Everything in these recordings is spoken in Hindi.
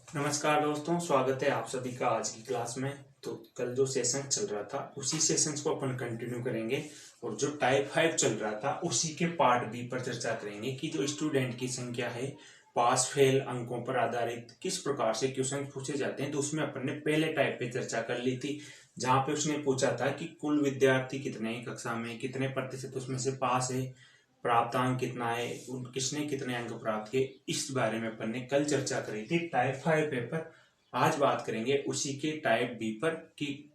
नमस्कार दोस्तों, स्वागत है आप सभी का आज की क्लास में। तो कल जो सेशन चल रहा था उसी सेशंस को अपन कंटिन्यू करेंगे और जो टाइप 5 चल रहा था उसी के पार्ट बी पर चर्चा करेंगे कि जो स्टूडेंट की संख्या है पास फेल अंकों पर आधारित किस प्रकार से क्वेश्चन पूछे जाते हैं। तो उसमें अपन ने पहले टाइप पे चर्चा कर ली थी, जहां पे उसने पूछा था कि कुल विद्यार्थी कितने हैं कक्षा में, कितने प्रतिशत उसमें से पास है, प्राप्तांक कितना है, किसने कितने अंक प्राप्त किए। इस बारे में अपन ने कल चर्चा करी थी टाइप 5 पेपर। आज बात करेंगे उसी के टाइप बी पर कि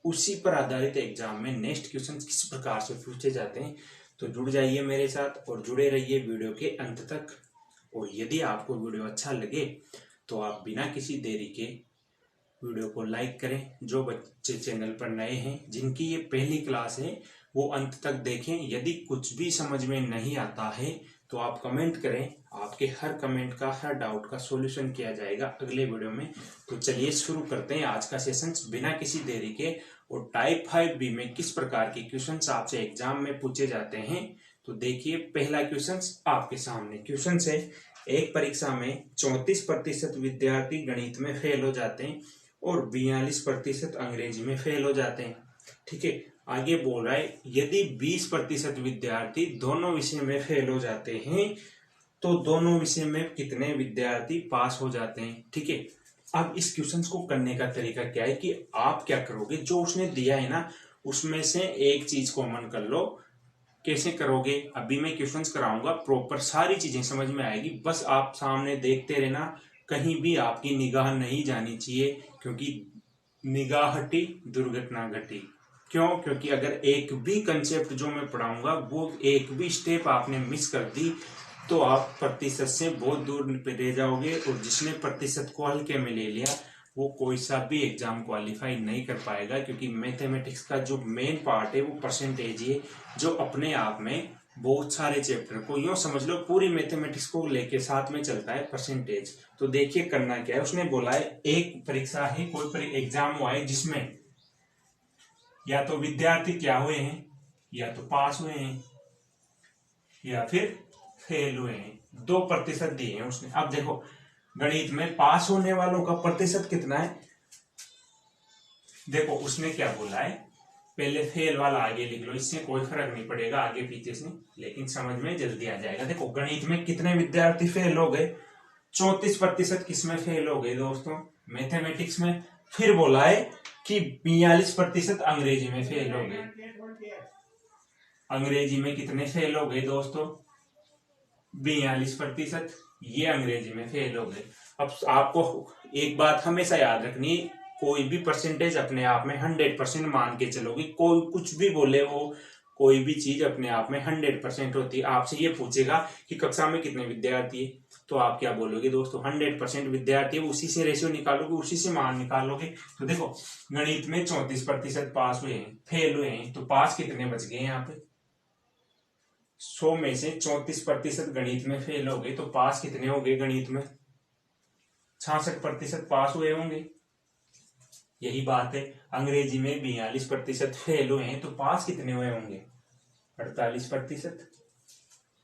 उसी पर आधारित एग्जाम में नेक्स्ट क्वेश्चन किस प्रकार से पूछे जाते हैं। तो जुड़ जाइए मेरे साथ और जुड़े रहिए वीडियो के अंत तक। और यदि आपको वीडियो अच्छा लगे तो आप बिना किसी देरी के वीडियो को लाइक करें। जो बच्चे चैनल पर नए हैं, जिनकी ये पहली क्लास है, वो अंत तक देखें। यदि कुछ भी समझ में नहीं आता है तो आप कमेंट करें, आपके हर कमेंट का, हर डाउट का सॉल्यूशन किया जाएगा अगले वीडियो में। तो चलिए शुरू करते हैं आज का सेशन बिना किसी देरी के। और टाइप 5 बी में किस प्रकार के क्वेश्चंस आपसे एग्जाम में पूछे जाते हैं। तो देखिए, पहला क्वेश्चन आपके सामने क्वेश्चन है। एक परीक्षा में 34% विद्यार्थी गणित में फेल हो जाते हैं और 42% अंग्रेजी में फेल हो जाते हैं। ठीक है, आगे बोल रहा है यदि 20% विद्यार्थी दोनों विषय में फेल हो जाते हैं तो दोनों विषय में कितने विद्यार्थी पास हो जाते हैं। ठीक है, अब इस क्वेश्चन को करने का तरीका क्या है कि आप क्या करोगे, जो उसने दिया है ना उसमें से एक चीज कॉमन कर लो। कैसे करोगे, अभी मैं क्वेश्चंस कराऊंगा, प्रॉपर सारी चीजें समझ में आएगी, बस आप सामने देखते रहना। कहीं भी आपकी निगाह नहीं जानी चाहिए, क्योंकि निगाह हटी दुर्घटना घटी। क्यों? क्योंकि अगर एक भी कंसेप्ट जो मैं पढ़ाऊंगा वो एक भी स्टेप आपने मिस कर दी तो आप प्रतिशत से बहुत दूर पे रह जाओगे। और जिसने प्रतिशत को हल्के में ले लिया वो कोई सा भी एग्जाम क्वालिफाई नहीं कर पाएगा, क्योंकि मैथमेटिक्स का जो मेन पार्ट है वो परसेंटेज है, जो अपने आप में बहुत सारे चैप्टर को यूं समझ लो पूरी मैथमेटिक्स को लेके साथ में चलता है परसेंटेज। तो देखिए करना क्या है, उसने बोला है एक परीक्षा है, कोई एग्जाम हुआ है जिसमें या तो विद्यार्थी क्या हुए हैं, या तो पास हुए हैं या फिर फेल हुए हैं। 2% दिए हैं उसने। अब देखो गणित में पास होने वालों का प्रतिशत कितना है। देखो उसने क्या बोला है, पहले फेल वाला आगे लिख लो, इससे कोई फर्क नहीं पड़ेगा आगे पीछे से, लेकिन समझ में जल्दी आ जाएगा। देखो गणित में कितने विद्यार्थी फेल हो गए, 34% किसमें फेल हो गए दोस्तों, मैथमेटिक्स में। फिर बोला है कि 42% अंग्रेजी में फेल हो गए। अंग्रेजी में कितने फेल हो गए दोस्तों, 42%, ये अंग्रेजी में फेल हो गए। अब आपको एक बात हमेशा याद रखनी, कोई भी परसेंटेज अपने आप में 100% मान के चलोगी। कोई कुछ भी बोले, वो कोई भी चीज अपने आप में 100% होती है। आपसे ये पूछेगा कि कक्षा में कितने विद्यार्थी है, तो आप क्या बोलोगे दोस्तों, 100% विद्यार्थी है, उसी से रेशियो निकालोगे, उसी से मान निकालोगे। तो देखो गणित में 34% पास हुए हैं, फेल हुए हैं, तो पास कितने बच गए यहाँ पे, 100 में से 34% गणित में फेल हो गए, तो पास कितने हो गए गणित में, 66% पास हुए होंगे। यही बात है, अंग्रेजी में 42% फेल हुए हैं, तो पास कितने हुए होंगे, 48%,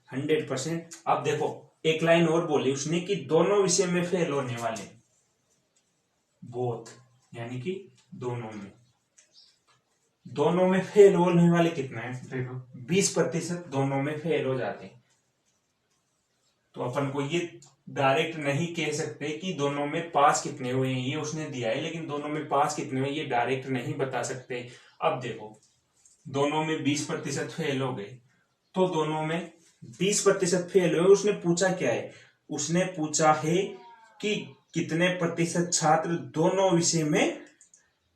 100%। अब देखो एक लाइन और बोली उसने कि दोनों विषय में फेल होने वाले, बोथ, यानी कि दोनों में फेल होने वाले कितना है, देखो 20% दोनों में फेल हो जाते हैं। तो अपन को ये डायरेक्ट नहीं कह सकते कि दोनों में पास कितने हुए हैं, ये उसने दिया है, लेकिन दोनों में पास कितने हुए ये डायरेक्ट नहीं बता सकते। अब देखो दोनों में 20% फेल हो गए, तो दोनों में 20% फेल हुए, उसने पूछा क्या है, उसने पूछा है कि कितने प्रतिशत छात्र दोनों विषय में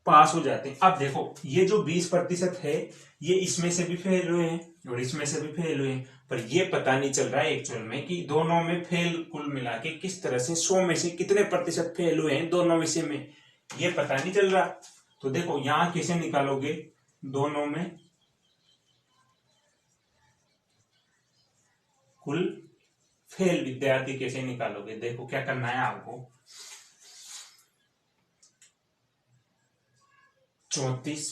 पास हो जाते हैं। अब देखो ये जो 20% है ये इसमें से भी फेल हुए हैं और इसमें से भी फेल हुए हैं, पर ये पता नहीं चल रहा है एक्चुअल में कि दोनों में फेल कुल मिला के किस तरह से 100 में से कितने प्रतिशत फेल हुए हैं दोनों विषय में, ये पता नहीं चल रहा। तो देखो यहां कैसे निकालोगे, दोनों में कुल फेल विद्यार्थी कैसे निकालोगे। देखो क्या करना है आपको, 34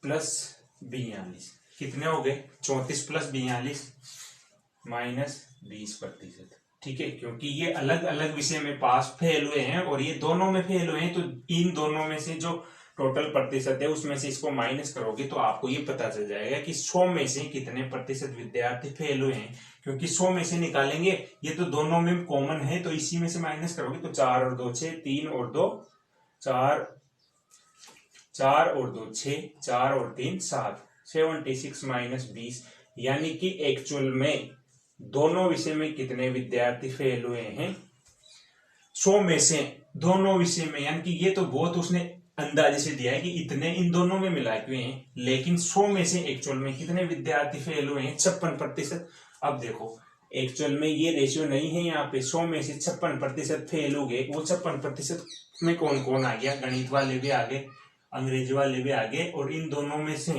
प्लस 42 कितने हो गए, 34 प्लस 42 माइनस 20%। ठीक है, क्योंकि ये अलग अलग विषय में पास फेल हुए हैं और ये दोनों में फेल हुए हैं, तो इन दोनों में से जो टोटल प्रतिशत है उसमें से इसको माइनस करोगे तो आपको ये पता चल जाएगा कि 100 में से कितने प्रतिशत विद्यार्थी फेल हुए हैं। क्योंकि 100 में से निकालेंगे, ये तो दोनों में कॉमन है, तो इसी में से माइनस करोगे तो 4 और 2 6, 3 और 2 4, 4 और 2 6, 4 और 3 7, 76 माइनस 20, यानी कि एक्चुअल में दोनों विषय में कितने विद्यार्थी फेल हुए हैं 100 में से दोनों विषय में, यानी कि ये तो बहुत उसने अंदाजे से दिया है कि इतने इन दोनों में मिला हुए हैं, लेकिन 100 में से एक्चुअल में कितने विद्यार्थी फेल हुए हैं 56%। अब देखो एक्चुअल में ये रेशियो नहीं है, यहाँ पे 100 में से 56% फेल हो गए, वो 56% में कौन कौन आ गया, गणित वाले भी आ गए, अंग्रेजी वाले भी आ गए, और इन दोनों में से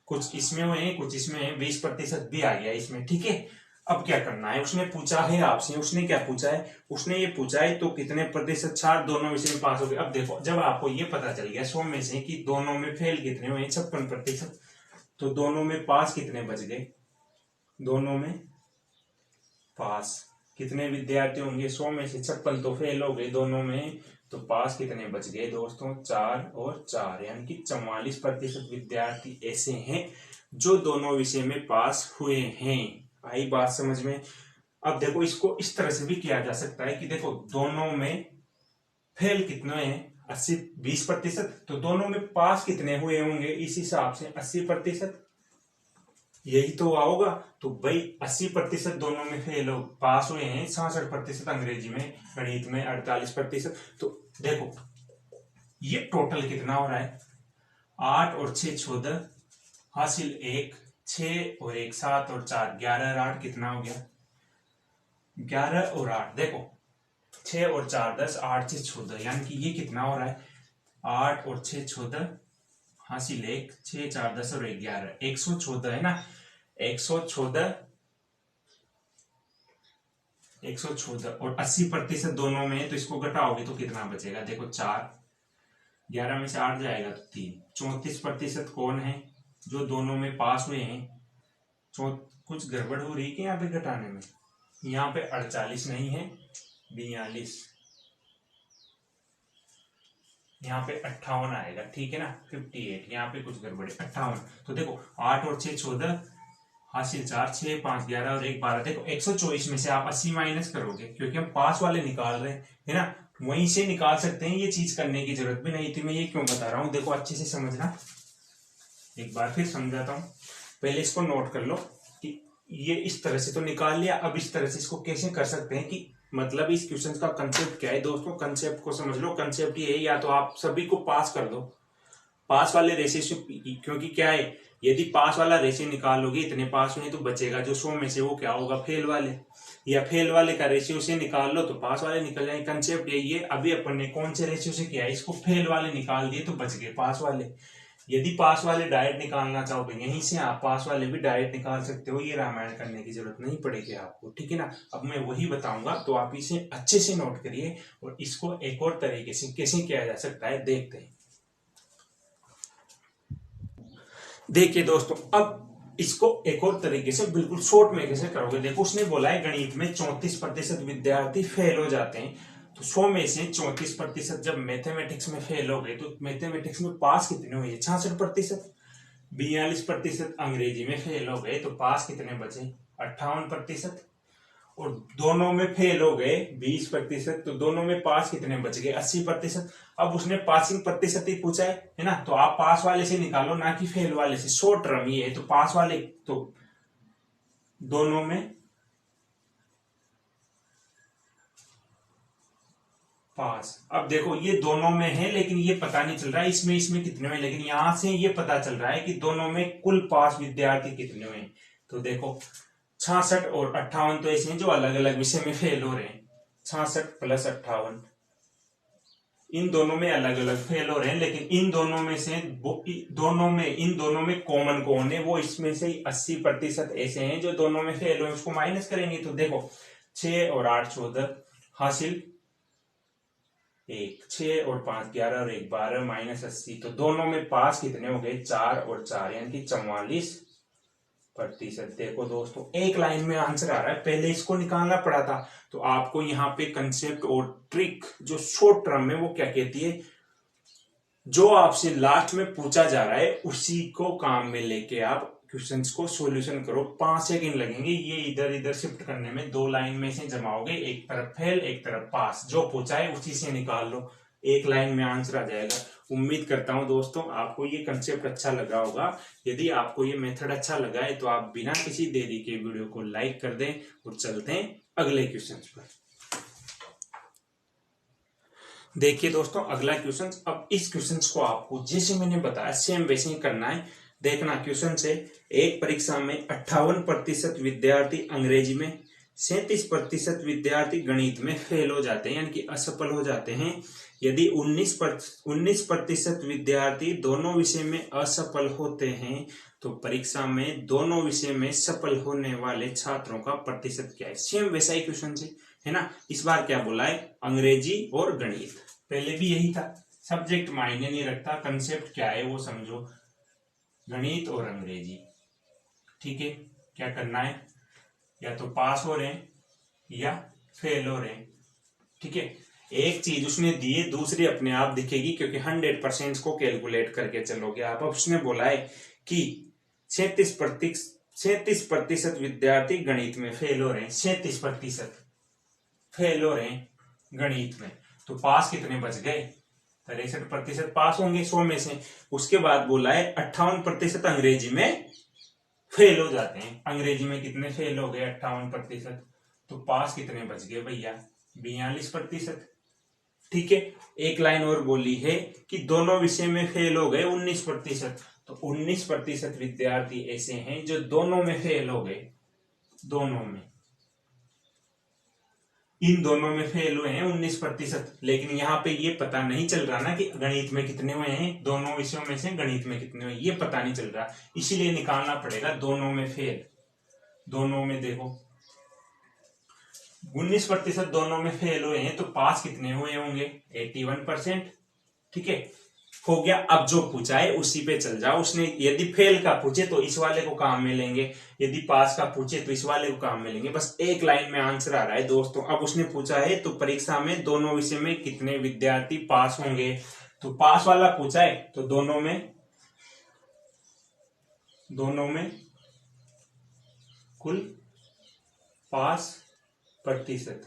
कुछ इसमें हुए हैं कुछ इसमें है, 20% भी आ गया इसमें। ठीक है, अब क्या करना है, उसने पूछा है आपसे, उसने क्या पूछा है, उसने ये पूछा है तो कितने प्रतिशत छात्र दोनों विषय में पास हो गए। अब देखो जब आपको ये पता चल गया 100 में से कि दोनों में फेल कितने हुए 56%, तो दोनों में पास कितने बच गए, दोनों में पास कितने विद्यार्थी होंगे, 100 में से 56 तो फेल हो गए दोनों में, तो पास कितने बच गए दोस्तों 4 और 4, यानी कि 44% विद्यार्थी ऐसे हैं जो दोनों विषय में पास हुए हैं। आई बात समझ में। अब देखो इसको इस तरह से भी किया जा सकता है कि देखो दोनों में फेल कितने हैं 80 20%, तो दोनों में पास कितने हुए होंगे इस हिसाब से 80%, यही तो होगा। तो भाई 80% दोनों में फेल हो पास हुए हैं, 66% अंग्रेजी में, गणित में 48%। तो देखो ये टोटल कितना हो रहा है, 8 और 6 14, हासिल 1, 6 और 1 7 और 4 11 और 8 कितना हो गया 11 और 8, देखो 6 और 4 10, 8 6 14, यानी कि ये कितना हो रहा है 8 और 6 14, हासिल 1, 6 4 10 और 1 11, 114 है ना, 114 और 80% दोनों में है, तो इसको घटाओगे तो कितना बचेगा, देखो 4, 11 में से 8 जाएगा तो 3, 34% कौन है जो दोनों में पास हुए हैं। कुछ गड़बड़ हो रही है कि यहाँ पे घटाने में, यहाँ पे 48 नहीं है 42, यहाँ पे 58 आएगा, ठीक है ना 58, यहाँ पे कुछ गड़बड़ है 58। तो देखो 8 और 6 14, हासिल 4, 6 5 11 और 1 12, देखो 124 में से आप 80 माइनस करोगे, क्योंकि हम पास वाले निकाल रहे हैं है ना, वहीं से निकाल सकते हैं, ये चीज करने की जरूरत भी नहीं थी। मैं ये क्यों बता रहा हूँ, देखो अच्छे से समझना, एक बार फिर समझाता हूँ, पहले इसको नोट कर लो कि ये इस तरह से तो निकाल लिया, अब इस तरह से इसको कैसे कर सकते हैं, कि मतलब इस क्वेश्चन का कंसेप्ट क्या है दोस्तों, कंसेप्ट को समझ लो। कंसेप्ट ये है, या तो आप सभी को पास कर दो, पास वाले रेशियो से, क्योंकि क्या है यदि पास वाला रेशियो निकालोगे इतने पास हुए तो बचेगा जो 100 में से वो क्या होगा फेल वाले, या फेल वाले का रेशियो से निकाल लो तो पास वाले निकल जाएंगे। कंसेप्ट यही है। अभी अपन ने कौन से रेशियो से किया है, इसको फेल वाले निकाल दिए तो बच गए पास वाले। यदि पास वाले डायरेक्ट निकालना चाहो तो यहीं से आप पास वाले भी डायरेक्ट निकाल सकते हो, ये रामायण करने की जरूरत नहीं पड़ेगी आपको, ठीक है ना। अब मैं वही बताऊंगा, तो आप इसे अच्छे से नोट करिए, और इसको एक और तरीके से कैसे किया जा सकता है देखते हैं। देखिए दोस्तों, अब इसको एक और तरीके से बिल्कुल शॉर्ट में कैसे करोगे, देखो उसने बोला है गणित में 34% विद्यार्थी फेल हो जाते हैं, तो 100 में से 34% जब मैथमेटिक्स में फेल हो गए तो मैथमेटिक्स में पास कितने हुए 66%, 42% अंग्रेजी में फेल हो गए तो पास कितने बचे 58%, और दोनों में फेल हो गए 20%, तो दोनों में पास कितने बच गए 80%। अब उसने पासिंग प्रतिशत ही पूछा है ना, तो आप पास वाले से निकालो ना कि फेल वाले से, शॉर्ट टर्म ये है, तो पास वाले तो दोनों में पास। अब देखो ये दोनों में है लेकिन ये पता नहीं चल रहा है इसमें इसमें कितने हुए, लेकिन यहां से ये पता चल रहा है कि दोनों में कुल पास विद्यार्थी कितने हुए। तो देखो 66 और 58 तो ऐसे हैं जो अलग अलग विषय में फेल हो रहे हैं, 66 प्लस 58, इन दोनों में अलग अलग फेल हो रहे हैं, लेकिन इन दोनों में से इन दोनों में कॉमन कौन है, वो इसमें से 80% ऐसे हैं जो दोनों में फेल हुए, उसको माइनस करेंगे तो देखो 6 और 8 14, हासिल 1, 6 और 5 11 और 1 12 माइनस 80, तो दोनों में पास कितने हो गए 4 और 4, यानी कि 44 प्रतिशत। देखो दोस्तों एक लाइन में आंसर आ रहा है, पहले इसको निकालना पड़ा था। तो आपको यहाँ पे कंसेप्ट और ट्रिक जो शॉर्ट टर्म में वो क्या कहती है, जो आपसे लास्ट में पूछा जा रहा है उसी को काम में लेके आप क्वेश्चंस को सॉल्यूशन करो। 5 सेकंड लगेंगे ये इधर इधर शिफ्ट करने में। 2 लाइन में से जमाओगे, एक तरफ फेल एक तरफ पास, जो पूछा है उसी से निकाल लो, एक लाइन में आंसर आ जाएगा। उम्मीद करता हूं दोस्तों आपको ये कंसेप्ट अच्छा लगा होगा। यदि आपको ये मेथड अच्छा लगा है तो आप बिना किसी देरी के वीडियो को लाइक कर दें और चलते हैं अगले क्वेश्चन पर। देखिए दोस्तों अगला क्वेश्चन, अब इस क्वेश्चन को आपको जैसे मैंने बताया सेम वैसे ही करना है। देखना क्वेश्चन से, एक परीक्षा में 58% विद्यार्थी अंग्रेजी में, 37% विद्यार्थी गणित में फेल हो जाते हैं यानी कि असफल हो जाते हैं। यदि 19% विद्यार्थी दोनों विषय में असफल होते हैं तो परीक्षा में दोनों विषय में सफल होने वाले छात्रों का प्रतिशत क्या है। सेम वैसा ही क्वेश्चन है ना। इस बार क्या बोला है, अंग्रेजी और गणित। पहले भी यही था, सब्जेक्ट मायने नहीं रखता, कंसेप्ट क्या है वो समझो, गणित और अंग्रेजी। ठीक है, क्या करना है, या तो पास हो रहे हैं या फेल हो रहे हैं। ठीक है, एक चीज उसने दी है, दूसरी अपने आप दिखेगी क्योंकि 100% को कैलकुलेट करके चलोगे आप। अब उसने बोला है कि 37% विद्यार्थी गणित में फेल हो रहे हैं, 37% फेल हो रहे हैं गणित में, तो पास कितने बच गए, 63% पास होंगे 100 में से। उसके बाद बोला है 58% अंग्रेजी में फेल हो जाते हैं। अंग्रेजी में कितने फेल हो गए, 58%, तो पास कितने बच गए भैया, 42%। ठीक है, एक लाइन और बोली है कि दोनों विषय में फेल हो गए 19%, तो 19% विद्यार्थी ऐसे हैं जो दोनों में फेल हो गए, दोनों में, इन दोनों में फेल हुए हैं 19%। लेकिन यहाँ पे ये पता नहीं चल रहा ना कि गणित में कितने हुए हैं, दोनों विषयों में से गणित में कितने हुए, ये पता नहीं चल रहा, इसीलिए निकालना पड़ेगा दोनों में फेल। दोनों में देखो 19% दोनों में फेल हुए हैं तो पास कितने हुए होंगे, 81%। ठीक है, हो गया। अब जो पूछा है उसी पे चल जाओ। उसने यदि फेल का पूछे तो इस वाले को काम में लेंगे, यदि पास का पूछे तो इस वाले को काम में लेंगे। बस एक लाइन में आंसर आ रहा है दोस्तों। अब उसने पूछा है तो परीक्षा में दोनों विषय में कितने विद्यार्थी पास होंगे, तो पास वाला पूछा है तो दोनों में कुल पास प्रतिशत।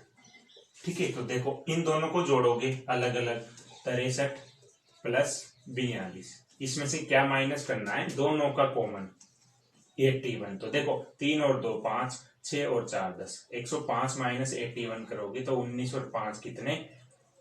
ठीक है, तो देखो इन दोनों को जोड़ोगे अलग अलग, 63 प्लस 42, इसमें से क्या माइनस करना है, दोनों का कॉमन 81। तो देखो 3 और 2 5, 6 और 4 10, 105 माइनस 81 करोगे तो 19 और 5 कितने,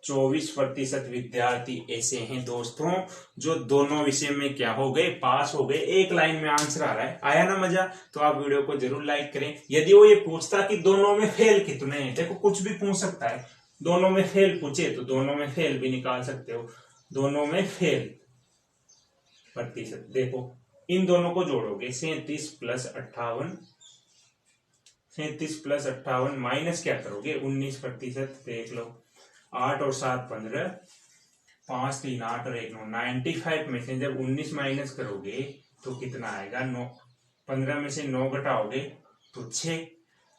24% विद्यार्थी ऐसे हैं दोस्तों जो दोनों विषय में क्या हो गए, पास हो गए। एक लाइन में आंसर आ रहा है। आया ना मजा, तो आप वीडियो को जरूर लाइक करें। यदि वो ये पूछता कि दोनों में फेल कितने हैं, देखो कुछ भी पूछ सकता है, दोनों में फेल पूछे तो दोनों में फेल भी निकाल सकते हो, दोनों में फेल प्रतिशत। देखो इन दोनों को जोड़ोगे, 37 प्लस 58 माइनस क्या करोगे, 19%। देख लो 8 और 7 15, 5 3 8 और 1 9, 95 में से जब 19 माइनस करोगे तो कितना आएगा, 9। 15 में से 9 घटाओगे तो 6,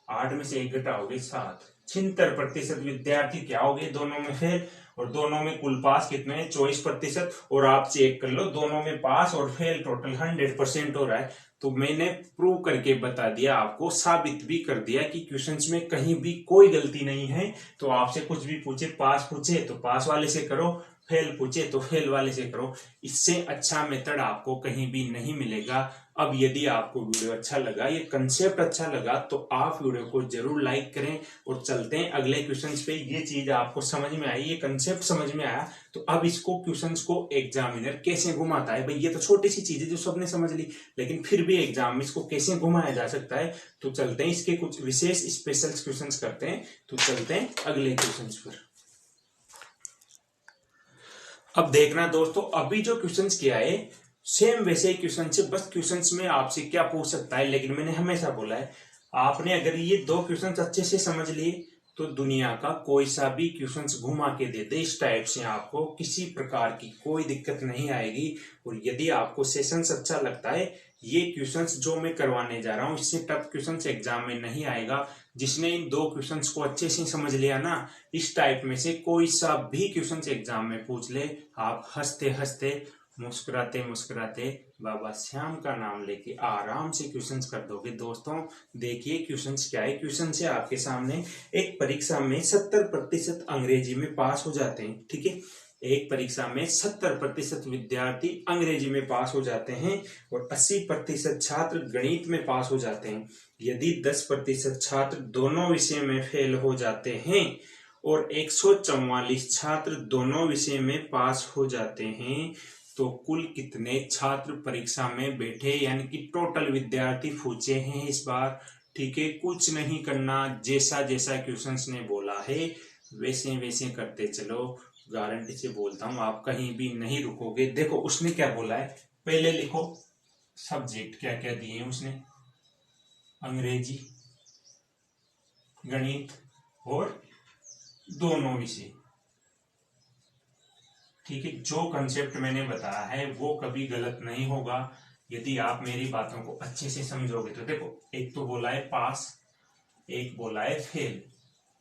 8 में से 1 घटाओगे 7। 76% विद्यार्थी क्या हो गए, दोनों में फेल। और दोनों में कुल पास कितने हैं, 24%। और आप चेक कर लो, दोनों में पास और फेल टोटल 100% हो रहा है। तो मैंने प्रूव करके बता दिया आपको, साबित भी कर दिया कि क्वेश्चंस में कहीं भी कोई गलती नहीं है। तो आपसे कुछ भी पूछे, पास पूछे तो पास वाले से करो, फेल पूछे तो फेल वाले से करो। इससे अच्छा मेथड आपको कहीं भी नहीं मिलेगा। अब यदि आपको वीडियो अच्छा लगा, ये कंसेप्ट अच्छा लगा, तो आप वीडियो को जरूर लाइक करें और चलते हैं अगले क्वेश्चंस पे। ये चीज आपको समझ में आई, ये कंसेप्ट समझ में आया, तो अब इसको क्वेश्चंस को एग्जामिनर कैसे घुमाता है, भाई ये तो छोटी सी चीज है जो सबने समझ ली, लेकिन फिर भी एग्जाम में इसको कैसे घुमाया जा सकता है, तो चलते हैं इसके कुछ विशेष स्पेशल क्वेश्चंस करते हैं। तो चलते हैं अगले क्वेश्चंस पर। अब देखना दोस्तों, अभी जो क्वेश्चंस किया है सेम वैसे ही क्वेश्चन से, बस क्वेश्चंस में आपसे क्या पूछ सकता है। लेकिन मैंने हमेशा बोला है, आपने अगर ये 2 क्वेश्चंस अच्छे से समझ लिए तो दुनिया का कोई सा भी क्वेश्चंस घुमा के दे दे इस टाइप से, आपको किसी प्रकार की कोई दिक्कत नहीं आएगी। और यदि आपको सेशंस अच्छा लगता है ये क्वेश्चंस जो मैं करवाने जा रहा हूँ इससे टफ क्वेश्चंस एग्जाम में नहीं आएगा। जिसने इन 2 क्वेश्चंस को अच्छे से समझ लिया ना, इस टाइप में से कोई सा भी क्वेश्चंस एग्जाम में पूछ ले, आप हंसते हंसते मुस्कुराते मुस्कुराते बाबा श्याम का नाम लेके आराम से क्वेश्चंस कर दोगे। दोस्तों देखिए क्वेश्चंस क्या है। क्वेश्चन है आपके सामने, एक परीक्षा में 70% अंग्रेजी में पास हो जाते हैं, ठीक है। एक परीक्षा में 70% विद्यार्थी अंग्रेजी में पास हो जाते हैं और 80% छात्र गणित में पास हो जाते हैं। यदि 10% छात्र दोनों विषय में फेल हो जाते हैं और 144 छात्र दोनों विषय में पास हो जाते हैं, तो कुल कितने छात्र परीक्षा में बैठे, यानी कि टोटल विद्यार्थी पूछे हैं इस बार, ठीक है। कुछ नहीं करना, जैसा जैसा क्वेश्चंस ने बोला है वैसे वैसे करते चलो। गारंटी से बोलता हूं आप कहीं भी नहीं रुकोगे। देखो उसने क्या बोला है, पहले लिखो सब्जेक्ट क्या क्या दिए हैं उसने, अंग्रेजी, गणित और दोनों विषय, ठीक है। जो कंसेप्ट मैंने बताया है वो कभी गलत नहीं होगा यदि आप मेरी बातों को अच्छे से समझोगे। तो देखो एक तो बोला है पास, एक बोला है फेल,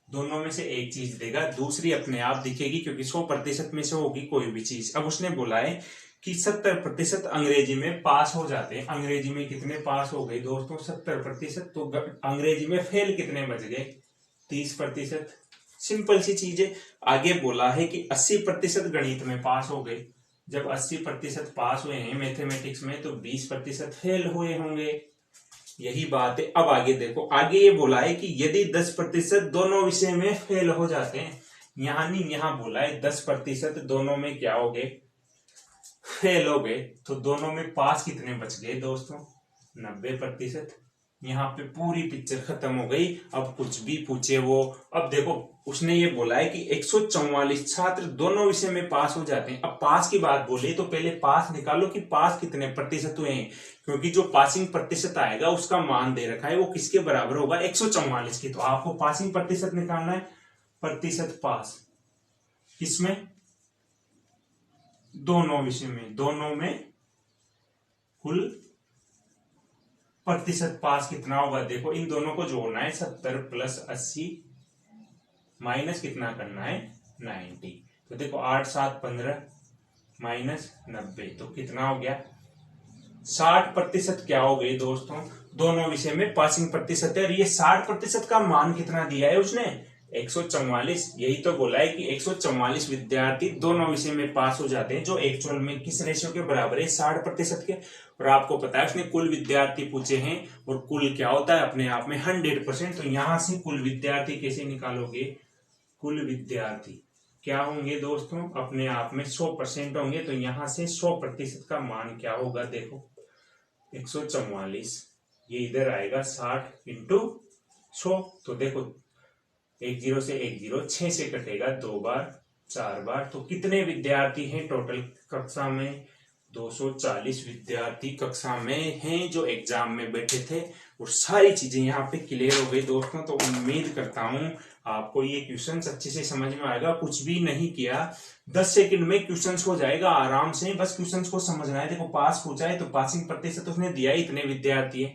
दोनों में से एक चीज देगा, दूसरी अपने आप दिखेगी क्योंकि 100% में से होगी कोई भी चीज। अब उसने बोला है कि 70% अंग्रेजी में पास हो जाते हैं। अंग्रेजी में कितने पास हो गए दोस्तों, 70%। तो अंग्रेजी में फेल कितने बच गए, 30%। सिंपल सी चीज है। आगे बोला है कि 80% गणित में पास हो गए। जब 80% पास हुए हैं मैथमेटिक्स में, तो 20% फेल हुए होंगे, यही बात है। अब आगे देखो, आगे ये बोला है कि यदि 10% दोनों विषय में फेल हो जाते हैं, यानी यहां बोला है 10% दोनों में क्या हो गए, फेल हो गए, तो दोनों में पास कितने बच गए दोस्तों, 90%। यहाँ पे पूरी पिक्चर खत्म हो गई। अब कुछ भी पूछे वो, अब देखो उसने ये बोला है कि 144 छात्र दोनों विषय में पास हो जाते हैं। अब पास की बात बोले तो पहले पास निकालो कि पास कितने प्रतिशत हुए हैं, क्योंकि जो पासिंग प्रतिशत आएगा उसका मान दे रखा है वो किसके बराबर होगा, 144 की। तो आपको पासिंग प्रतिशत निकालना है, प्रतिशत पास किसमें, दोनों विषय में, दोनों में कुल प्रतिशत पास कितना होगा। देखो इन दोनों को जोड़ना है, 70 + 80 माइनस कितना करना है, 90। तो देखो 8 7 15 माइनस 90, तो कितना हो गया, 60% क्या हो गए दोस्तों, दोनों विषय में पासिंग प्रतिशत है। और ये 60% का मान कितना दिया है उसने, 144। यही तो बोला है कि 144 विद्यार्थी दोनों विषय में पास हो जाते हैं, जो एक्चुअल में किस रेशियो के बराबर है, 60% के। और आपको पता है उसने कुल विद्यार्थी पूछे हैं, और कुल क्या होता है अपने आप में 100%। तो यहां से कुल विद्यार्थी कैसे निकालोगे, कुल विद्यार्थी क्या होंगे दोस्तों, अपने आप में 100% होंगे। तो यहां से 100% का मान क्या होगा, देखो 144, ये इधर आएगा 60 × 100। तो देखो 10 से 10 6 से कटेगा 2 बार 4 बार। तो कितने विद्यार्थी हैं टोटल कक्षा में, 240 विद्यार्थी कक्षा में हैं जो एग्जाम में बैठे थे। और सारी चीजें यहाँ पे क्लियर हो गई दोस्तों। तो उम्मीद करता हूं आपको ये क्वेश्चन अच्छे से समझ में आएगा। कुछ भी नहीं किया, 10 सेकंड में क्वेश्चन हो जाएगा आराम से, बस क्वेश्चन को समझना है। देखो पास पूछा है तो पासिंग प्रतिशत उसने दिया है, इतने विद्यार्थी है,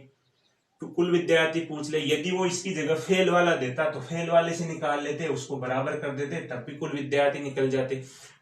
तो कुल विद्यार्थी पूछ ले। यदि वो इसकी जगह फेल वाला देता तो फेल वाले से निकाल लेते, उसको बराबर कर देते, तब भी कुल विद्यार्थी निकल जाते।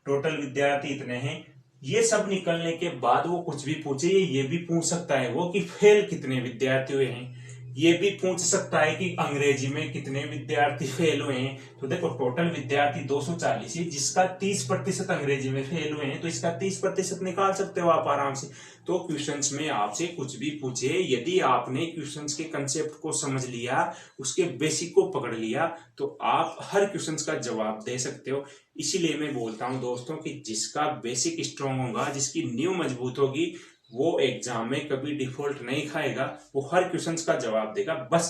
टोटल विद्यार्थी इतने हैं। ये सब निकलने के बाद वो कुछ भी पूछे, ये भी पूछ सकता है वो कि फेल कितने विद्यार्थी हुए हैं, ये भी पूछ सकता है कि अंग्रेजी में कितने विद्यार्थी फेल हुए हैं। तो देखो टोटल विद्यार्थी 240 है, जिसका 30% अंग्रेजी में फेल हुए हैं, तो इसका 30% निकाल सकते हो आप आराम से। तो क्वेश्चंस में आपसे कुछ भी पूछे, यदि आपने क्वेश्चंस के कंसेप्ट को समझ लिया, उसके बेसिक को पकड़ लिया, तो आप हर क्वेश्चंस का जवाब दे सकते हो। इसीलिए मैं बोलता हूं दोस्तों कि जिसका बेसिक स्ट्रांग होगा, जिसकी नींव मजबूत होगी, वो एग्जाम में कभी डिफॉल्ट नहीं खाएगा, वो हर क्वेश्चंस का जवाब देगा। बस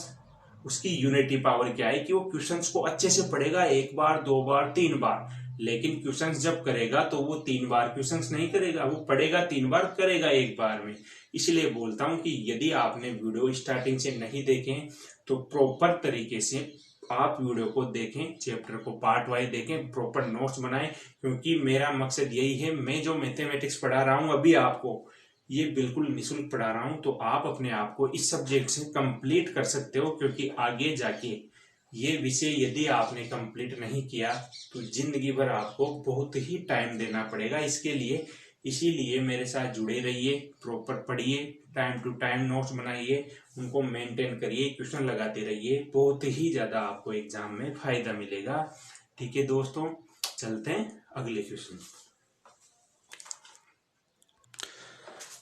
उसकी यूनिटी पावर क्या है कि वो क्वेश्चंस को अच्छे से पढ़ेगा, 1 बार 2 बार 3 बार। लेकिन क्वेश्चंस जब करेगा तो वो 3 बार क्वेश्चंस नहीं करेगा, वो पढ़ेगा 3 बार, करेगा 1 बार में। इसलिए बोलता हूं कि यदि आपने वीडियो स्टार्टिंग से नहीं देखे तो प्रॉपर तरीके से आप वीडियो को देखें, चैप्टर को पार्ट वाइज देखें, प्रॉपर नोट्स बनाएं, क्योंकि मेरा मकसद यही है, मैं जो मैथमेटिक्स पढ़ा रहा हूं अभी आपको, ये बिल्कुल निःशुल्क पढ़ा रहा हूं, तो आप अपने आप को इस सब्जेक्ट से कंप्लीट कर सकते हो, क्योंकि आगे जाके ये विषय यदि आपने कंप्लीट नहीं किया तो जिंदगी भर आपको बहुत ही टाइम देना पड़ेगा इसके लिए। इसीलिए मेरे साथ जुड़े रहिए, प्रॉपर पढ़िए, टाइम टू टाइम नोट्स बनाइए, उनको मेंटेन करिए, क्वेश्चन लगाते रहिए, बहुत ही ज्यादा आपको एग्जाम में फायदा मिलेगा। ठीक है दोस्तों, चलते हैं अगले क्वेश्चन।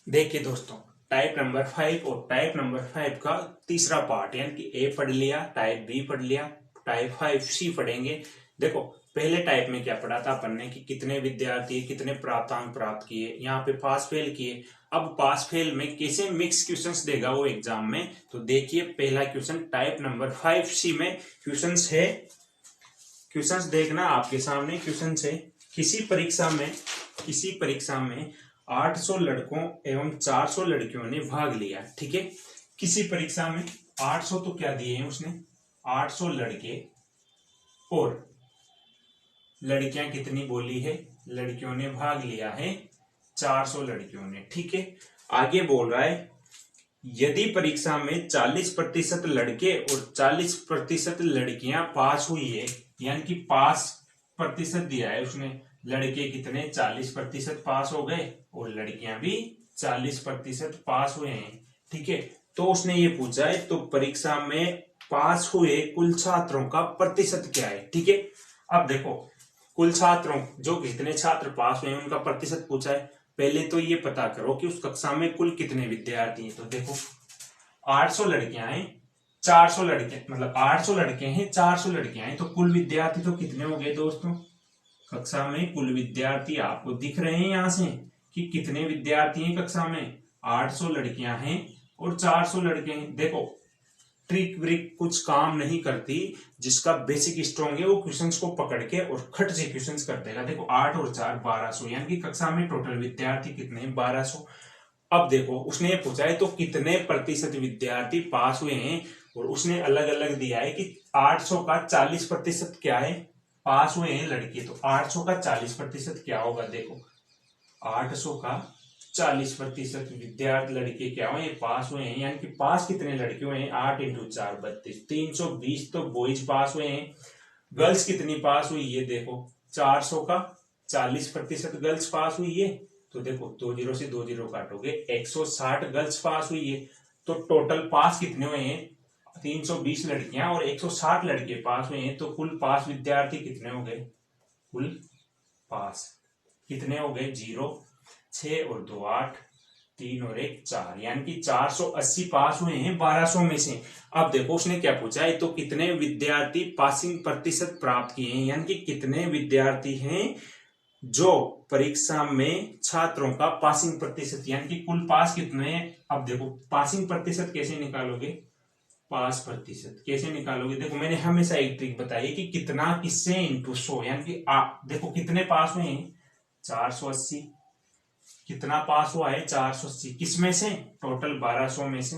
देखिए दोस्तों, टाइप नंबर 5 और टाइप नंबर 5 का तीसरा पार्ट, यानी कि ए पढ़ लिया, टाइप बी पढ़ लिया, टाइप 5C पढ़ेंगे। देखो, पहले टाइप में क्या पढ़ा था अपन ने कि कितने विद्यार्थी कितने प्राप्तांक प्राप्त किए, यहाँ पे पास फेल किए। अब पास फेल में कैसे मिक्स क्वेश्चंस देगा वो एग्जाम में, तो देखिए पहला क्वेश्चन टाइप नंबर 5C में क्वेश्चंस है। क्वेश्चंस देखना आपके सामने क्वेश्चंस है। किसी परीक्षा में 800 लड़कों एवं 400 लड़कियों ने भाग लिया। ठीक है, किसी परीक्षा में 800 तो क्या दिए हैं उसने, 800 लड़के, और लड़कियां कितनी बोली है, लड़कियों ने भाग लिया है 400 लड़कियों ने। ठीक है, आगे बोल रहा है यदि परीक्षा में 40% लड़के और 40% लड़कियां पास हुई है, यानी कि पास प्रतिशत दिया है उसने, लड़के कितने 40% पास हो गए और लड़कियां भी 40% पास हुए हैं। ठीक है, तो उसने ये पूछा है तो परीक्षा में पास हुए कुल छात्रों का प्रतिशत क्या है। ठीक है, अब देखो कुल छात्रों जो कितने छात्र पास हुए उनका प्रतिशत पूछा है। पहले तो ये पता करो कि उस कक्षा में कुल कितने विद्यार्थी हैं। तो देखो 800 लड़कियां हैं, 400 लड़के, मतलब 800 लड़के हैं, 400 लड़कियां हैं, तो कुल विद्यार्थी तो कितने हो गए दोस्तों, कक्षा में कुल विद्यार्थी आपको दिख रहे हैं यहां से कि कितने विद्यार्थी हैं कक्षा में, 800 लड़कियां हैं और 400 लड़के हैं। देखो ट्रिक व्रिक कुछ काम नहीं करती, जिसका बेसिक स्ट्रॉन्ग है वो क्वेश्चंस को पकड़ के और खट से क्वेश्चंस कर देगा। देखो 8 और 4 1200, यानी कि कक्षा में टोटल विद्यार्थी कितने हैं 1200। अब देखो उसने ये पूछा है तो कितने प्रतिशत विद्यार्थी पास हुए हैं, और उसने अलग अलग दिया है कि 800 का 40% क्या है, पास हुए हैं लड़के, तो 800 का 40% क्या होगा। देखो 800 का 40% विद्यार्थी लड़के क्या हुए, पास हुए हैं, यानी कि पास कितने लड़के हुए हैं, 8 इंटू 4 32, 320 तो बॉयज पास हुए हैं। गर्ल्स कितनी पास हुई ये देखो, 400 का 40% गर्ल्स पास हुई है, तो देखो 2 जीरो से 2 जीरो काटोगे 160 गर्ल्स पास हुई है। तो टोटल पास कितने हुए हैं, 320 लड़कियां और 160 लड़के पास हुए हैं, तो कुल पास विद्यार्थी कितने हो गए, कुल पास कितने हो गए 0, 6 और 2 8, 3 और 1 4, यानी कि 480 पास हुए हैं 1200 में से। अब देखो उसने क्या पूछा है, तो कितने विद्यार्थी पासिंग प्रतिशत प्राप्त किए हैं, यानी कि कितने विद्यार्थी हैं जो परीक्षा में छात्रों का पासिंग प्रतिशत, यानी कि कुल पास कितने हैं। अब देखो पासिंग प्रतिशत कैसे निकालोगे, पास प्रतिशत कैसे निकालोगे, देखो मैंने हमेशा एक ट्रिक बताई कि कितना किससे इंटू 100, यानी कि देखो कितने पास हुए हैं 480, कितना पास हुआ है 480, किसमें से, टोटल 1200 में से,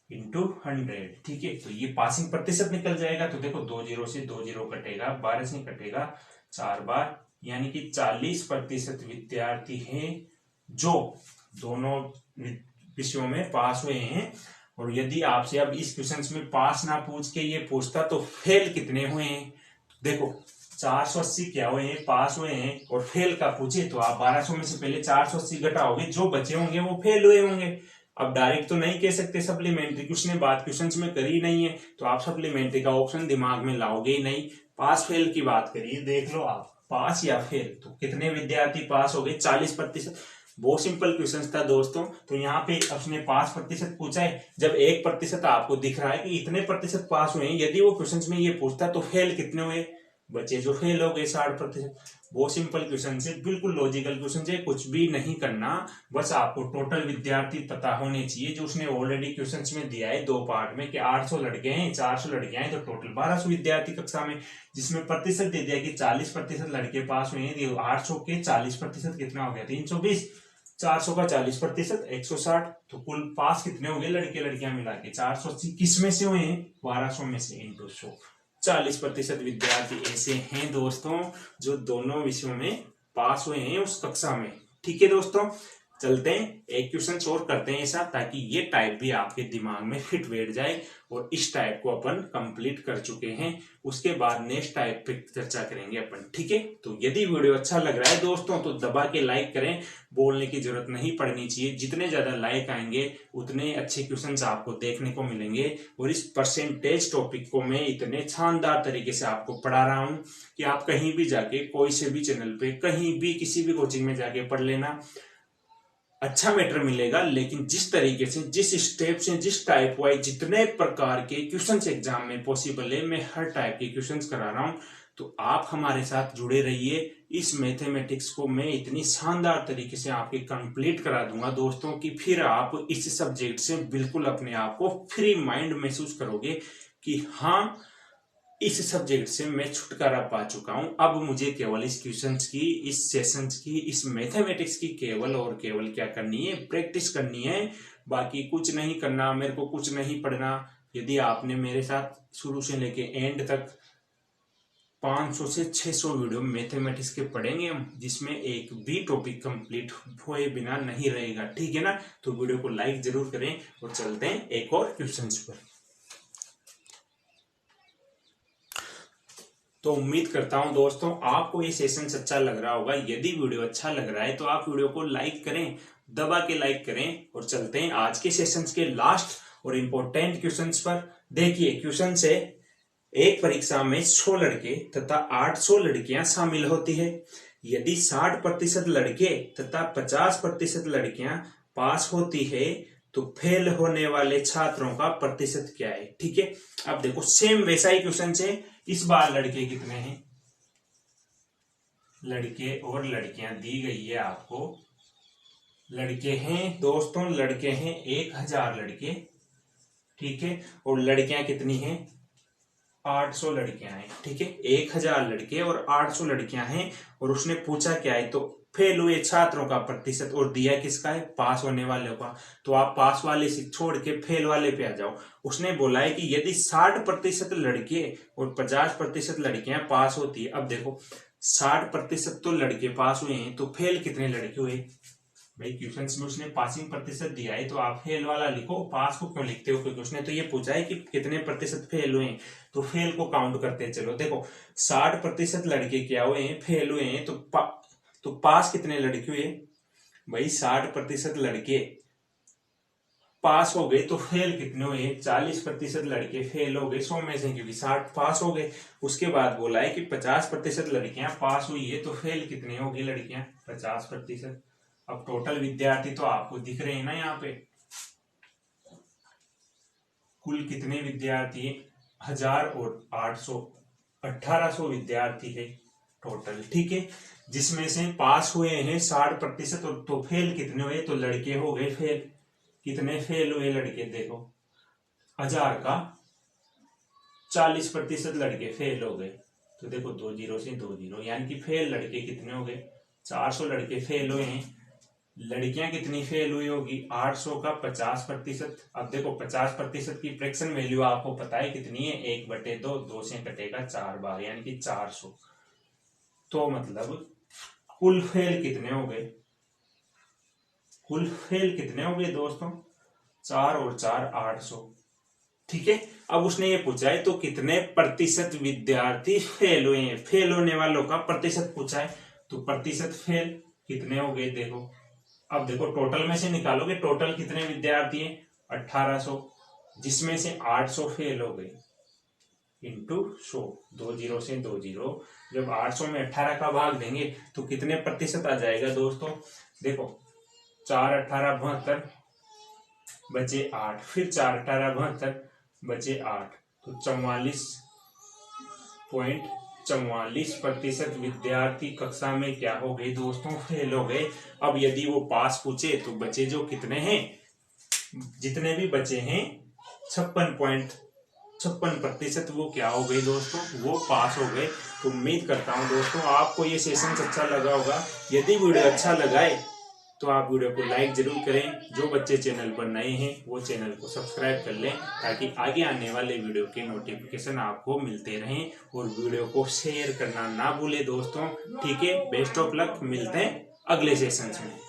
इंटू 100। ठीक है, तो ये पासिंग प्रतिशत निकल जाएगा। तो देखो 2 जीरो से 2 जीरो कटेगा, 12 से कटेगा 4 बार, यानी कि 40% विद्यार्थी हैं जो दोनों विषयों में पास हुए हैं। और यदि आपसे अब इस क्वेश्चन में पास ना पूछ के ये पूछता तो फेल कितने हुए हैं, देखो 480 क्या हुए हैं, पास हुए हैं, और फेल का पूछे तो आप 1200 में से पहले 480 घटाओगे, जो बचे होंगे वो फेल हुए होंगे। अब डायरेक्ट तो नहीं कह सकते सप्लीमेंट्री, कुछ ने बात क्वेश्चन में करी नहीं है, तो आप सप्लीमेंट्री का ऑप्शन दिमाग में लाओगे ही नहीं। पास फेल की बात करिए, देख लो आप पास या फेल, तो कितने विद्यार्थी पास हो गए 40%। बहुत सिंपल क्वेश्चन था दोस्तों। तो यहाँ पे उसने पास प्रतिशत पूछा है, जब 1% आपको दिख रहा है कि इतने प्रतिशत पास हुए हैं, यदि वो क्वेश्चन में ये पूछता तो फेल कितने हुए, बचे जो फेल हो गए 60%। बहुत सिंपल क्वेश्चन है, बिल्कुल लॉजिकल क्वेश्चन है, कुछ भी नहीं करना, बस आपको टोटल विद्यार्थी पता होने चाहिए, जो उसने ऑलरेडी क्वेश्चंस में दिया है 2 पार्ट में कि 800 लड़के हैं 400 लड़कियां हैं, तो टोटल 1200 विद्यार्थी कक्षा में, जिसमें प्रतिशत दे दिया कि 40% लड़के पास हुए हैं। 800 के 40% कितना हो गया 320, 400 का 40% 160, तो कुल पास कितने हो गए लड़के लड़कियां मिला के 480, किस में से हुए हैं 1200 में से, इंटू 100। 40% विद्यार्थी ऐसे हैं दोस्तों जो दोनों विषयों में पास हुए हैं उस कक्षा में। ठीक है दोस्तों, चलते हैं एक क्वेश्चन और करते हैं ऐसा, ताकि ये टाइप भी आपके दिमाग में फिट बैठ जाए। और इस टाइप को अपन कंप्लीट कर चुके हैं, उसके बाद नेक्स्ट टाइप पे चर्चा करेंगे अपन, ठीक है। तो यदि वीडियो अच्छा लग रहा है दोस्तों तो दबा के लाइक करें, बोलने की जरूरत नहीं पड़नी चाहिए। जितने ज्यादा लाइक आएंगे उतने अच्छे क्वेश्चंस आपको देखने को मिलेंगे। और इस परसेंटेज टॉपिक को मैं इतने शानदार तरीके से आपको पढ़ा रहा हूं कि आप कहीं भी जाके, कोई से भी चैनल पे, कहीं भी किसी भी कोचिंग में जाके पढ़ लेना, अच्छा मैटर मिलेगा। लेकिन जिस तरीके से, जिस स्टेप से, जिस टाइप वाइज जितने प्रकार के क्वेश्चंस एग्जाम में पॉसिबल है, मैं हर टाइप के क्वेश्चंस करा रहा हूं। तो आप हमारे साथ जुड़े रहिए। इस मैथमेटिक्स को मैं इतनी शानदार तरीके से आपके कंप्लीट करा दूंगा दोस्तों कि फिर आप इस सब्जेक्ट से बिल्कुल अपने आप को फ्री माइंड महसूस करोगे कि हाँ, इस सब्जेक्ट से मैं छुटकारा पा चुका हूं। अब मुझे केवल इस क्वेश्चंस की, इस सेशंस की, इस मैथमेटिक्स की केवल और केवल क्या करनी है, प्रैक्टिस करनी है। बाकी कुछ नहीं करना, मेरे को कुछ नहीं पढ़ना। यदि आपने मेरे साथ शुरू से लेके एंड तक 500 से 600 वीडियो मैथमेटिक्स के पढ़ेंगे हम, जिसमें एक भी टॉपिक कंप्लीट हुए बिना नहीं रहेगा, ठीक है ना। तो वीडियो को लाइक जरूर करें और चलते हैं एक और क्वेश्चन पर। तो उम्मीद करता हूं दोस्तों आपको ये सेशन अच्छा लग रहा होगा। यदि वीडियो अच्छा लग रहा है तो आप वीडियो को लाइक करें, दबा के लाइक करें। और चलते हैं आज के सेशंस के लास्ट और इंपॉर्टेंट क्वेश्चंस पर। देखिए क्वेश्चन से, एक परीक्षा में 100 लड़के तथा 800 लड़कियां शामिल होती है। यदि 60% लड़के तथा 50% लड़कियां पास होती है तो फेल होने वाले छात्रों का प्रतिशत क्या है, ठीक है। अब देखो सेम वैसा ही क्वेश्चन है। इस बार लड़के कितने हैं, लड़के और लड़कियां दी गई है आपको। लड़के हैं दोस्तों, लड़के हैं 1000 लड़के, ठीक है। और लड़कियां कितनी हैं, 800 लड़कियां हैं, ठीक है। 1000 लड़के और 800 लड़कियां हैं। और उसने पूछा क्या है, तो फेल हुए छात्रों का प्रतिशत, और दिया किसका है, पास होने वालों का। तो आप पास वाले से छोड़ के फेल वाले पे आ जाओ। उसने बोला है कि यदि 60% लड़के और 50% लड़कियां पास होती है। अब देखो 60% तो लड़के पास हुए हैं, तो फेल कितने लड़के हुए भाई। क्वेश्चन में उसने पासिंग प्रतिशत दिया है, तो आप फेल वाला लिखो, पास को क्यों लिखते हो, क्योंकि उसने तो ये पूछा है कि कितने प्रतिशत फेल हुए हैं। तो फेल को काउंट करते हैं। चलो देखो 60% लड़के क्या हुए हैं, फेल हुए हैं। तो पास कितने लड़के हुए भाई, 60% लड़के पास हो गए, तो फेल कितने हुए, 40% लड़के फेल हो गए 100 में से, क्योंकि 60 पास हो गए। उसके बाद बोला है कि 50% लड़कियां पास हुई है, तो फेल कितने हो गई लड़कियां, 50%। अब टोटल विद्यार्थी तो आपको दिख रहे हैं ना यहाँ पे, कुल कितने विद्यार्थी, 1000 और 800, 1800 विद्यार्थी है टोटल, ठीक है। जिसमें से पास हुए हैं 60%, और तो फेल कितने हुए, तो लड़के हो गए फेल। कितने फेल हुए लड़के, देखो 1000 का 40% लड़के फेल हो गए। तो देखो 2 जीरो से 2 जीरो, यानी कि फेल लड़के कितने हो गए, 400 लड़के फेल हुए हैं। लड़कियां कितनी फेल हुई होगी, 800 का 50%। अब देखो 50% की फ्रैक्शन वैल्यू आपको पता है कितनी है, 1/2, 2 से कटेगा 4 बार, यानी कि 400। तो मतलब कुल फेल कितने हो गए, कुल फेल कितने हो गए दोस्तों, 4 और 4 800, ठीक है। अब उसने ये पूछा है तो कितने प्रतिशत विद्यार्थी फेल हुए हैं, फेल होने वालों का प्रतिशत पूछा है। तो प्रतिशत फेल कितने हो गए, देखो अब देखो टोटल में से निकालोगे, टोटल कितने विद्यार्थी हैं, 1800, जिसमें से 800 फेल हो गए इंटू 100, 2 जीरो से 2 जीरो। जब 800 में 18 का भाग देंगे तो कितने प्रतिशत आ जाएगा दोस्तों, देखो 4 18 72 बचे 8, फिर 4 18 72 बचे 8, तो 44.44% विद्यार्थी कक्षा में क्या हो गए दोस्तों, फेल हो गए। अब यदि वो पास पूछे तो बचे जो कितने हैं, जितने भी बचे हैं 56.56%, वो क्या हो गए दोस्तों, वो पास हो गए। तो उम्मीद करता हूं दोस्तों आपको ये सेशन अच्छा लगा होगा। यदि वीडियो अच्छा लगाए तो आप वीडियो को लाइक जरूर करें। जो बच्चे चैनल पर नए हैं वो चैनल को सब्सक्राइब कर लें, ताकि आगे आने वाले वीडियो के नोटिफिकेशन आपको मिलते रहें। और वीडियो को शेयर करना ना भूलें दोस्तों, ठीक है। बेस्ट ऑफ लक, मिलते हैं अगले सेशंस में।